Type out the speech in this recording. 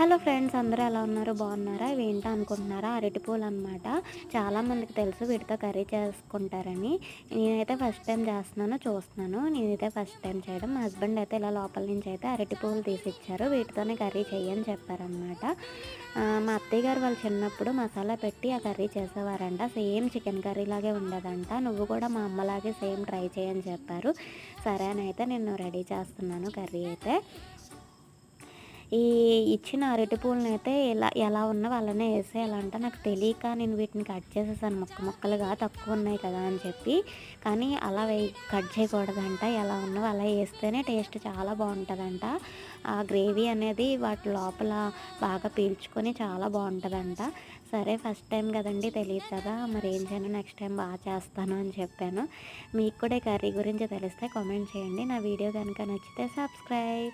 Hello friends, అందరూ ఎలా ఉన్నారు? బాగున్నారా? ఇవేంటో అనుకుంటున్నారా? అరటిపూలు అనమాట. చాలామందికి తెలుసు వీటితో కర్రీ చేసుకుంటారని. నేనైతే ఫస్ట్ టైం చేస్తున్నాను, చూస్తున్నాను. నేనైతే ఫస్ట్ టైం చేయడం. మా హస్బెండ్ అయితే ఇలా లోపల నుంచి అయితే అరటిపూలు తీసిచ్చారు. వీటితోనే కర్రీ చెయ్యని చెప్పారనమాట. మా అత్తయ్య గారు వాళ్ళు చిన్నప్పుడు మసాలా పెట్టి ఆ కర్రీ చేసేవారంట. సేమ్ చికెన్ కర్రీ లాగే ఉండేదంట. నువ్వు కూడా మా అమ్మలాగే సేమ్ ట్రై చేయని చెప్పారు. సరే అని అయితే నేను రెడీ చేస్తున్నాను కర్రీ అయితే. ఈ ఇచ్చిన అరటి పూలనైతే ఎలా ఉన్నవి అలానే ఏసేయాలంట. నాకు తెలియక నేను వీటిని కట్ చేసేసాను ముక్కలుగా, తక్కువున్నాయి కదా అని చెప్పి. కానీ అలా కట్ చేయకూడదంట. ఎలా ఉన్నవో అలా ఏస్తేనే టేస్ట్ చాలా బావుంటదంట. ఆ గ్రేవీ అనేది వాటి లోపల బాగా పీల్చుకొని చాలా బావుంటదంట. సరే ఫస్ట్ టైం కదండీ, తెలీదు కదా! మరి ఏం చేయను, నెక్స్ట్ టైం చేస్తాను అని చెప్పాను. మీకు కూడా ఈ కర్రీ గురించి తెలిస్తే కామెంట్ చేయండి. నా వీడియో గనుక నచ్చితే సబ్స్క్రైబ్.